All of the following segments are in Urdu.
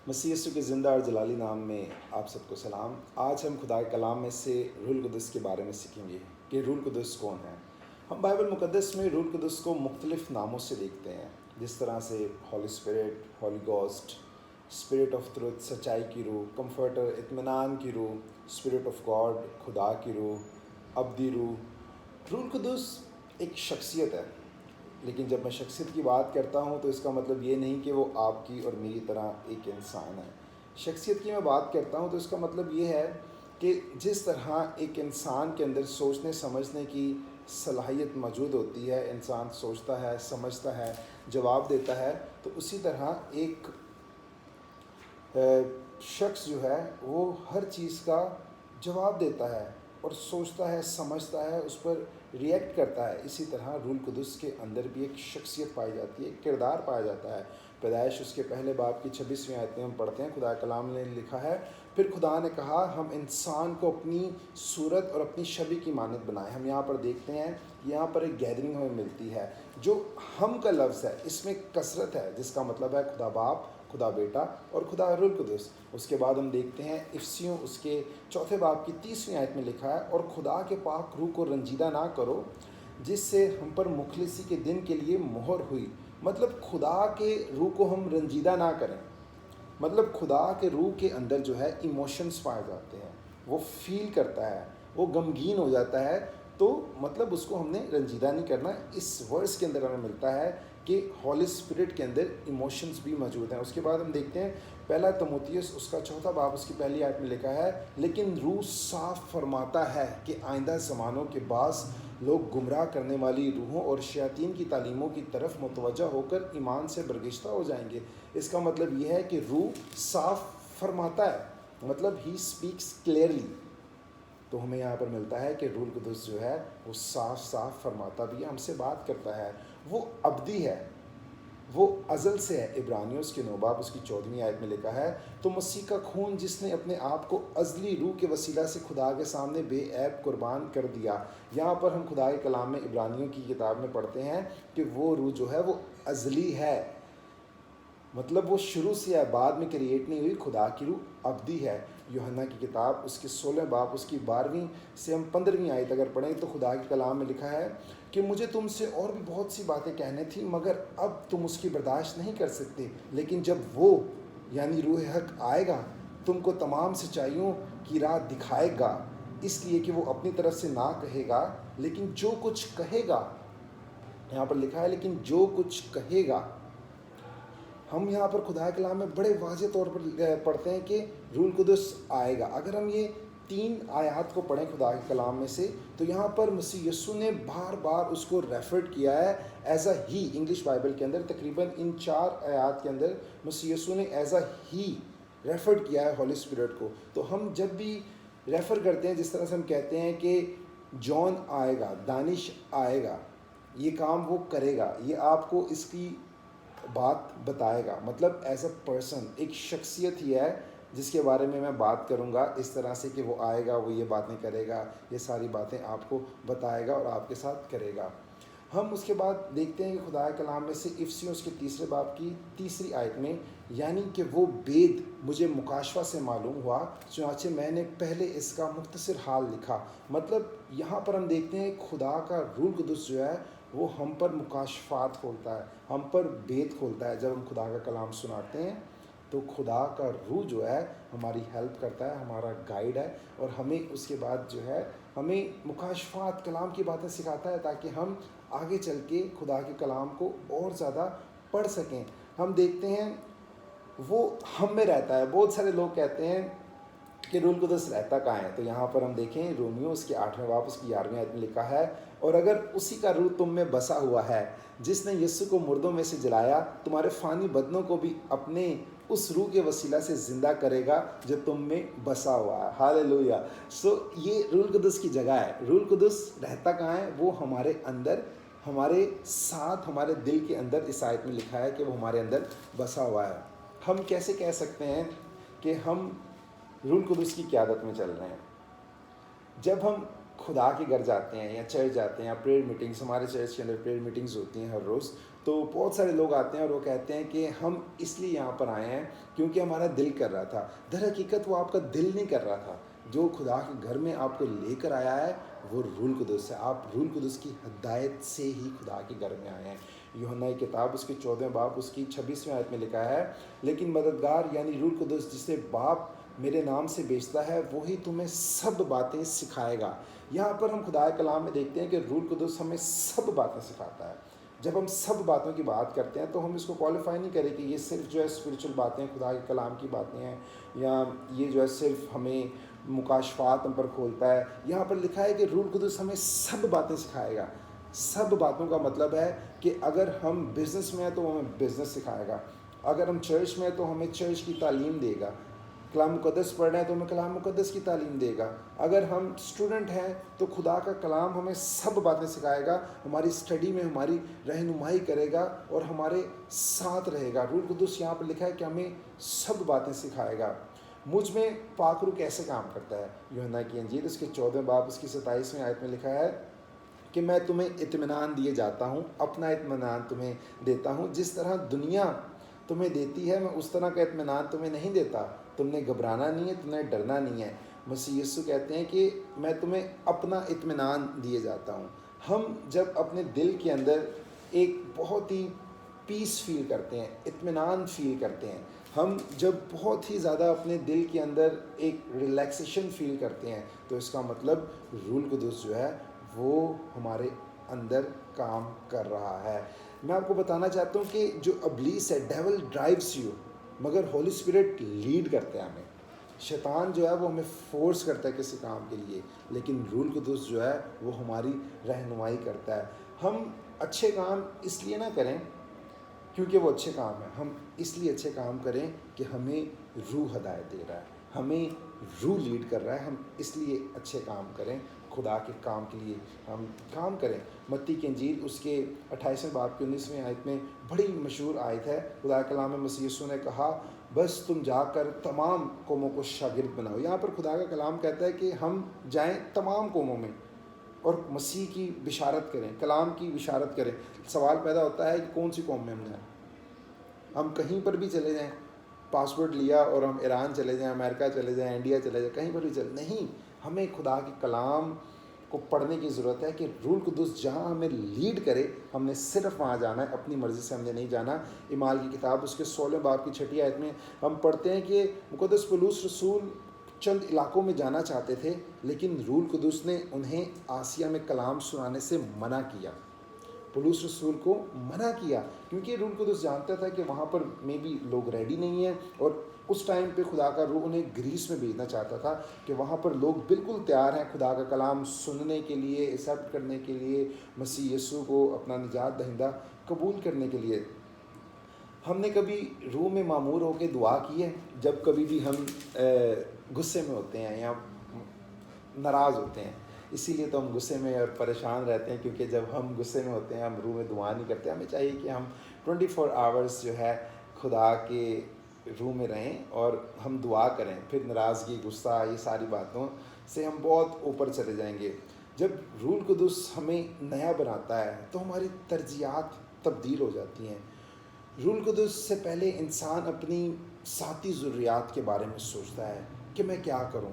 مسیح یسوع کے زندہ اور جلالی نام میں آپ سب کو سلام۔ آج ہم خدا کے کلام میں سے روح القدس کے بارے میں سیکھیں گے کہ روح القدس کون ہے۔ ہم بائبل مقدس میں روح القدس کو مختلف ناموں سے دیکھتے ہیں، جس طرح سے holy spirit, holy ghost, spirit of truth, سچائی کی روح، کمفرٹر، اطمینان کی روح، اسپرٹ آف گاڈ، خدا کی روح، ابدی روح۔ روح القدس ایک شخصیت ہے، لیکن جب میں شخصیت کی بات کرتا ہوں تو اس کا مطلب یہ نہیں کہ وہ آپ کی اور میری طرح ایک انسان ہے۔ شخصیت کی میں بات کرتا ہوں تو اس کا مطلب یہ ہے کہ جس طرح ایک انسان کے اندر سوچنے سمجھنے کی صلاحیت موجود ہوتی ہے، انسان سوچتا ہے، سمجھتا ہے، جواب دیتا ہے، تو اسی طرح ایک شخص جو ہے وہ ہر چیز کا جواب دیتا ہے اور سوچتا ہے، سمجھتا ہے، اس پر ریئیکٹ کرتا ہے۔ اسی طرح روح القدس کے اندر بھی ایک شخصیت پائی جاتی ہے، ایک کردار پایا جاتا ہے۔ پیدائش اس کے پہلے باب کی 26ویں آیت میں ہم پڑھتے ہیں، خدا کلام نے لکھا ہے، پھر خدا نے کہا ہم انسان کو اپنی صورت اور اپنی شبیہ کی مانند بنائیں۔ ہم یہاں پر دیکھتے ہیں، یہاں پر ایک گیدرنگ ہمیں ملتی ہے۔ جو ہم کا لفظ ہے اس میں کثرت ہے، جس کا مطلب ہے خدا باپ، خدا بیٹا اور خدا روح القدس۔ اس کے بعد ہم دیکھتے ہیں افسیوں اس کے 4 باب کی 30ویں آیت میں لکھا ہے، اور خدا کے پاک روح کو رنجیدہ نہ کرو جس سے ہم پر مخلصی کے دن کے لیے مہر ہوئی۔ مطلب خدا کے روح کو ہم رنجیدہ نہ کریں، مطلب خدا کے روح کے اندر جو ہے ایموشنز پائے جاتے ہیں، وہ فیل کرتا ہے، وہ غمگین ہو جاتا ہے، تو مطلب اس کو ہم نے رنجیدہ نہیں کرنا۔ اس ورس کے اندر ہمیں ملتا ہے کہ ہولی اسپرٹ کے اندر ایموشنز بھی موجود ہیں۔ اس کے بعد ہم دیکھتے ہیں پہلا تموتھیوس اس کا 4 باب اس کی پہلی آیت میں لکھا ہے، لیکن روح صاف فرماتا ہے کہ آئندہ زمانوں کے بعض لوگ گمراہ کرنے والی روحوں اور شیاطین کی تعلیموں کی طرف متوجہ ہو کر ایمان سے برگشتہ ہو جائیں گے۔ اس کا مطلب یہ ہے کہ روح صاف فرماتا ہے، مطلب ہی اسپیکس کلیئرلی۔ تو ہمیں یہاں پر ملتا ہے کہ روح القدس جو ہے وہ صاف صاف فرماتا بھی ہے، ہم سے بات کرتا ہے، وہ ابدی ہے، وہ ازل سے ہے۔ عبرانیوں اس کے 9 باب اس کی 14ویں آیت میں لکھا ہے، تو مسیح کا خون جس نے اپنے آپ کو ازلی روح کے وسیلہ سے خدا کے سامنے بے عیب قربان کر دیا۔ یہاں پر ہم خدا کے کلام میں عبرانیوں کی کتاب میں پڑھتے ہیں کہ وہ روح جو ہے وہ ازلی ہے، مطلب وہ شروع سے ہے، بعد میں کریٹ نہیں ہوئی۔ خدا کی روح ابدی ہے۔ یوحنا کی کتاب اس کے 16 باب اس کی 12ویں سے ہم 15ویں آیت اگر پڑھیں تو خدا کے کلام میں لکھا ہے کہ مجھے تم سے اور بھی بہت سی باتیں کہنے تھیں، مگر اب تم اس کی برداشت نہیں کر سکتے، لیکن جب وہ یعنی روح حق آئے گا تم کو تمام سچائیوں کی راہ دکھائے گا، اس لیے کہ وہ اپنی طرف سے نہ کہے گا، لیکن جو کچھ کہے گا، یہاں پر لکھا ہے لیکن جو کچھ کہے گا۔ ہم یہاں پر خدا کے کلام میں بڑے واضح طور پر پڑھتے ہیں کہ روح القدس آئے گا۔ اگر ہم یہ 3 آیات کو پڑھیں خدا کے کلام میں سے، تو یہاں پر مسیح یسوع نے بار بار اس کو ریفرڈ کیا ہے as a he. English Bible کے اندر تقریباً ان 4 آیات کے اندر مسیح یسوع نے ایز اے ہی ریفرڈ کیا ہے ہولی اسپرٹ کو۔ تو ہم جب بھی ریفر کرتے ہیں، جس طرح سے ہم کہتے ہیں کہ جان آئے گا، دانش آئے گا، یہ کام وہ کرے گا، یہ آپ کو اس کی بات بتائے گا، مطلب ایز اے پرسن، ایک شخصیت ہی ہے جس کے بارے میں بات کروں گا اس طرح سے کہ وہ آئے گا، وہ یہ باتیں کرے گا، یہ ساری باتیں آپ کو بتائے گا اور آپ کے ساتھ کرے گا۔ ہم اس کے بعد دیکھتے ہیں کہ خدا کے کلام میں سے افسیوں اس کے 3 باب کی 3 آیت میں، یعنی کہ وہ بید مجھے مکاشفہ سے معلوم ہوا، چنانچہ میں نے پہلے اس کا مختصر حال لکھا۔ مطلب یہاں پر ہم دیکھتے ہیں خدا کا روح القدس جو ہے وہ ہم پر مکاشفات کھولتا ہے، ہم پر بید کھولتا ہے۔ جب ہم خدا کا کلام سناتے ہیں تو خدا کا روح جو ہے ہماری ہیلپ کرتا ہے، ہمارا گائیڈ ہے، اور ہمیں اس کے بعد جو ہے ہمیں مکاشفات کلام کی باتیں سکھاتا ہے تاکہ ہم آگے چل کے خدا کے کلام کو اور زیادہ پڑھ سکیں۔ ہم دیکھتے ہیں وہ ہم میں رہتا ہے۔ بہت سارے لوگ کہتے ہیں کہ روح القدس رہتا کہاں ہے، تو یہاں پر ہم دیکھیں رومیو اس کے 8 باب اس کی 11ویں آیت میں لکھا ہے، اور اگر اسی کا روح تم میں بسا ہوا ہے جس نے یسوع کو مردوں میں سے جلایا، تمہارے فانی بدنوں کو بھی اپنے اس روح کے وسیلہ سے زندہ کرے گا جو تم میں بسا ہوا ہے۔ ہاللیلویہ۔ یہ روح القدس کی جگہ ہے۔ روح القدس رہتا کہاں ہے؟ وہ ہمارے اندر، ہمارے ساتھ، ہمارے دل کے اندر۔ اس آیت میں لکھا ہے کہ وہ ہمارے اندر بسا ہوا ہے۔ ہم کیسے کہہ سکتے ہیں کہ ہم روح القدس کی قیادت میں چل رہے ہیں؟ جب ہم خدا کے گھر جاتے ہیں یا چرچ جاتے ہیں یا پریئر میٹنگز، ہمارے چرچ کے اندر پریئر میٹنگز ہوتی ہیں ہر روز، تو بہت سارے لوگ آتے ہیں اور وہ کہتے ہیں کہ ہم اس لیے یہاں پر آئے ہیں کیونکہ ہمارا دل کر رہا تھا. در حقیقت وہ آپ کا دل نہیں کر رہا تھا. جو خدا کے گھر میں آپ کو لے کر آیا ہے وہ روح القدس ہے. آپ روح القدس کی ہدایت سے ہی خدا کے گھر میں آئے ہیں. یوحنا کی کتاب اس کے 14 باب اس کی 26ویں آیت میں لکھا ہے لیکن مددگار یعنی روح القدس جسے باپ میرے نام سے بھیجتا ہے وہی تمہیں سب باتیں سکھائے گا. یہاں پر ہم خدا کے کلام میں دیکھتے ہیں کہ روح القدس ہمیں سب باتیں سکھاتا ہے. جب ہم سب باتوں کی بات کرتے ہیں تو ہم اس کو کوالیفائی نہیں کریں کہ یہ صرف جو ہے اسپریچول باتیں خدا کے کلام کی باتیں ہیں یا یہ جو ہے صرف ہمیں مکاشفات ہم پر کھولتا ہے. یہاں پر لکھا ہے کہ روح القدس ہمیں سب باتیں سکھائے گا. سب باتوں کا مطلب ہے کہ اگر ہم بزنس میں ہیں تو ہمیں بزنس سکھائے گا, اگر ہم چرچ میں ہیں تو ہمیں چرچ کی تعلیم دے گا, کلام مقدس پڑھ رہے ہیں تو ہمیں کلام مقدس کی تعلیم دے گا, اگر ہم اسٹوڈنٹ ہیں تو خدا کا کلام ہمیں سب باتیں سکھائے گا, ہماری اسٹڈی میں ہماری رہنمائی کرے گا اور ہمارے ساتھ رہے گا. روح القدس یہاں پر لکھا ہے کہ ہمیں سب باتیں سکھائے گا. مجھ میں پاک روح کیسے کام کرتا ہے؟ یوحنا کی انجیل اس کے 14 باب اس کی 27ویں آیت میں لکھا ہے کہ میں تمہیں اطمینان دیے جاتا ہوں, اپنا اطمینان تمہیں دیتا ہوں, جس طرح دنیا تمہیں دیتی ہے میں اس طرح کا اطمینان تمہیں نہیں دیتا. تم نے گھبرانا نہیں ہے, تم نے ڈرنا نہیں ہے. مسیح یسوع کہتے ہیں کہ میں تمہیں اپنا اطمینان دیے جاتا ہوں. ہم جب اپنے دل کے اندر ایک بہت ہی پیس فیل کرتے ہیں, اطمینان فیل کرتے ہیں, ہم جب بہت ہی زیادہ اپنے دل کے اندر ایک ریلیکسیشن فیل کرتے ہیں تو اس کا مطلب روح القدس جو ہے وہ ہمارے اندر کام کر رہا ہے. میں آپ کو بتانا چاہتا ہوں کہ جو ابلیس ہے, ڈیول ڈرائیوس یو, مگر ہولی اسپرٹ لیڈ کرتے ہیں ہمیں. شیطان جو ہے وہ ہمیں فورس کرتا ہے کسی کام کے لیے, لیکن روح القدس جو ہے وہ ہماری رہنمائی کرتا ہے. ہم اچھے کام اس لیے نہ کریں کیونکہ وہ اچھے کام ہیں, ہم اس لیے اچھے کام کریں کہ ہمیں روح ہدایت دے رہا ہے, ہمیں روح لیڈ کر رہا ہے, ہم اس لیے اچھے کام کریں, خدا کے کام کے لیے ہم کام کریں. متی کی انجیل اس کے 28ویں باب کی 19ویں آیت میں بڑی مشہور آیت ہے. خدا کے کلام میں مسیح یسوع نے کہا بس تم جا کر تمام قوموں کو شاگرد بناؤ. یہاں پر خدا کا کلام کہتا ہے کہ ہم جائیں تمام قوموں میں اور مسیح کی بشارت کریں, کلام کی بشارت کریں. سوال پیدا ہوتا ہے کہ کون سی قوم میں ہم جائیں؟ ہم کہیں پر بھی چلے جائیں, پاسپورٹ لیا اور ہم ایران چلے جائیں, امریکہ چلے جائیں, انڈیا چلے جائیں, کہیں پر بھی چلے نہیں. ہمیں خدا کے کلام کو پڑھنے کی ضرورت ہے کہ روح القدس جہاں ہمیں لیڈ کرے ہم نے صرف وہاں جانا ہے, اپنی مرضی سے ہم نے نہیں جانا. اعمال کی کتاب اس کے 16 باب کی 6 آیت میں ہم پڑھتے ہیں کہ مقدس پولس رسول چند علاقوں میں جانا چاہتے تھے لیکن روح القدس نے انہیں آسیہ میں کلام سنانے سے منع کیا. پولس رسول کو منع کیا کیونکہ روح القدس جانتا تھا کہ وہاں پر میں بھی لوگ ریڈی نہیں ہیں, اور اس ٹائم پہ خدا کا روح انہیں گریس میں بھیجنا چاہتا تھا کہ وہاں پر لوگ بالکل تیار ہیں خدا کا کلام سننے کے لیے, ایکسیپٹ کرنے کے لیے, مسیح یسوع کو اپنا نجات دہندہ قبول کرنے کے لیے. ہم نے کبھی روح میں معمور ہو کے دعا کی ہے جب کبھی بھی ہم غصے میں ہوتے ہیں یا ناراض ہوتے ہیں؟ اسی لیے تو ہم غصے میں اور پریشان رہتے ہیں, کیونکہ جب ہم غصے میں ہوتے ہیں ہم روح میں دعا نہیں کرتے. ہمیں چاہیے کہ ہم 24 آورس جو ہے خدا کے روح میں رہیں اور ہم دعا کریں. پھر ناراضگی, غصہ, یہ ساری باتوں سے ہم بہت اوپر چلے جائیں گے. جب روح القدس ہمیں نیا بناتا ہے تو ہماری ترجیحات تبدیل ہو جاتی ہیں. روح القدس سے پہلے انسان اپنی ذاتی ضروریات کے بارے میں سوچتا ہے کہ میں کیا کروں,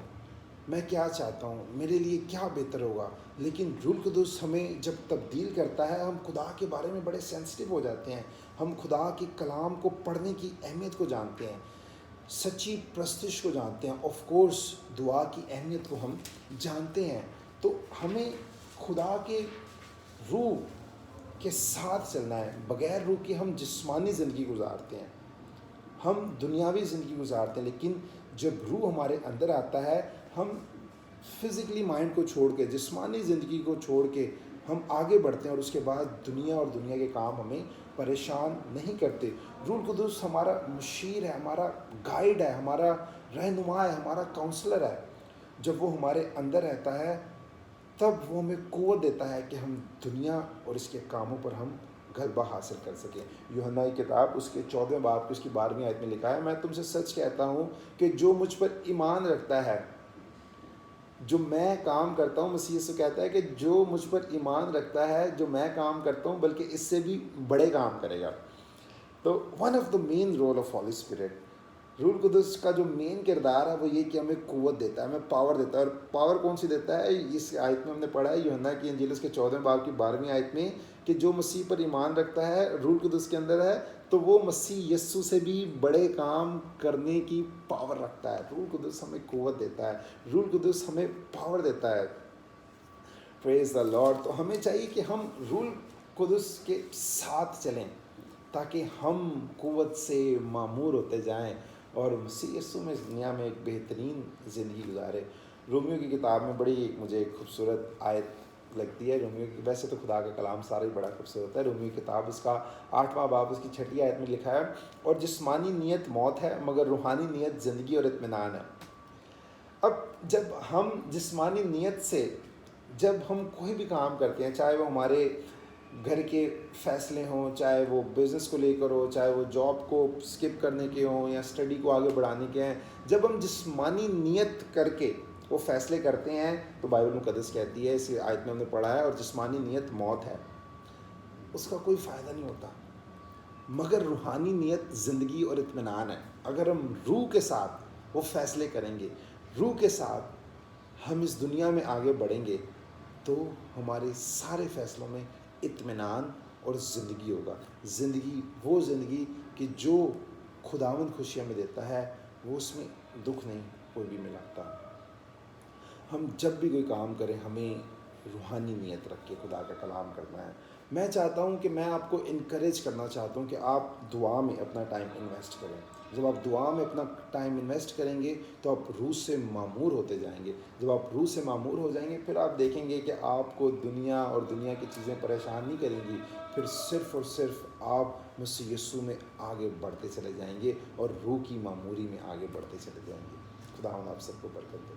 میں کیا چاہتا ہوں, میرے لیے کیا بہتر ہوگا. لیکن روح القدس ہمیں جب تبدیل کرتا ہے ہم خدا کے بارے میں بڑے سینسٹیو ہو جاتے ہیں. ہم خدا کے کلام کو پڑھنے کی اہمیت کو جانتے ہیں, سچی پرستش کو جانتے ہیں, آف کورس دعا کی اہمیت کو ہم جانتے ہیں. تو ہمیں خدا کے روح کے ساتھ چلنا ہے. بغیر روح کے ہم جسمانی زندگی گزارتے ہیں, ہم دنیاوی زندگی گزارتے ہیں. لیکن جب روح ہمارے اندر آتا ہے ہم فزیکلی مائنڈ کو چھوڑ کے, جسمانی زندگی کو چھوڑ کے ہم آگے بڑھتے ہیں, اور اس کے بعد دنیا اور دنیا کے کام ہمیں پریشان نہیں کرتے. روح القدس ہمارا مشیر ہے, ہمارا گائیڈ ہے, ہمارا رہنما ہے, ہمارا کاؤنسلر ہے. جب وہ ہمارے اندر رہتا ہے تب وہ ہمیں قوت دیتا ہے کہ ہم دنیا اور اس کے کاموں پر ہم غلبہ حاصل کر سکیں. یوحنا کی کتاب اس کے 14 باب کی اس کی 12ویں آیت میں لکھا ہے, میں تم سے سچ کہتا ہوں کہ جو مجھ پر ایمان رکھتا ہے جو میں کام کرتا ہوں، مسیح یسوع کہتا ہے کہ جو مجھ پر ایمان رکھتا ہے، جو میں کام کرتا ہوں بلکہ اس سے بھی بڑے کام کرے گا. تو one of the main role of holy spirit, روح القدس کا جو مین کردار ہے وہ یہ کہ ہمیں قوت دیتا ہے، ہمیں پاور دیتا ہے. اور پاور کون سی دیتا ہے؟ اس آیت میں ہم نے پڑھا ہے یوحنا کی انجیل اس کے 14 باب کی 12ویں آیت میں کہ جو مسیح پر ایمان رکھتا ہے، روح القدس کے اندر ہے، تو وہ مسیح یسوع سے بھی بڑے کام کرنے کی پاور رکھتا ہے. روح القدس ہمیں قوت دیتا ہے، روح القدس ہمیں پاور دیتا ہے. پریز دا لارڈ. تو ہمیں چاہیے کہ ہم روح القدس کے ساتھ چلیں تاکہ ہم قوت سے معمور ہوتے جائیں اور مسیح یسوع میں اس دنیا میں ایک بہترین زندگی گزارے. رومیو کی کتاب میں بڑی مجھے ایک خوبصورت آیت لگتی ہے. رومیو کی، ویسے تو خدا کا کلام سارا ہی بڑا خوبصورت ہے. رومیو کی کتاب اس کا 8واں باب اس کی 6 آیت میں لکھا ہے، اور جسمانی نیت موت ہے مگر روحانی نیت زندگی اور اطمینان ہے. اب جب ہم جسمانی نیت سے جب ہم کوئی بھی کام کرتے ہیں، چاہے وہ ہمارے گھر کے فیصلے ہوں، چاہے وہ بزنس کو لے کر ہو، چاہے وہ جاب کو سکپ کرنے کے ہوں یا اسٹڈی کو آگے بڑھانے کے ہیں، جب ہم جسمانی نیت کر کے وہ فیصلے کرتے ہیں تو بائبل مقدس کہتی ہے، اس آیت میں ہم نے پڑھا ہے، اور جسمانی نیت موت ہے، اس کا کوئی فائدہ نہیں ہوتا. مگر روحانی نیت زندگی اور اطمینان ہے. اگر ہم روح کے ساتھ وہ فیصلے کریں گے، روح کے ساتھ ہم اس دنیا میں آگے بڑھیں گے، تو ہمارے سارے فیصلوں میں اطمینان اور زندگی ہوگا. زندگی، وہ زندگی کہ جو خداوند خوشی ہمیں دیتا ہے، وہ اس میں دکھ نہیں کوئی بھی ملاتا. ہم جب بھی کوئی کام کریں ہمیں روحانی نیت رکھ کے خدا کا کلام کرنا ہے. میں چاہتا ہوں کہ میں آپ کو انکریج کرنا چاہتا ہوں کہ آپ دعا میں اپنا ٹائم انویسٹ کریں. جب آپ دعا میں اپنا ٹائم انویسٹ کریں گے تو آپ روح سے معمور ہوتے جائیں گے. جب آپ روح سے معمور ہو جائیں گے پھر آپ دیکھیں گے کہ آپ کو دنیا اور دنیا کی چیزیں پریشان نہیں کریں گی. پھر صرف اور صرف آپ مسیح یسوع میں آگے بڑھتے چلے جائیں گے اور روح کی معموری میں آگے بڑھتے چلے جائیں گے. خداوند آپ سب کو برکت دے.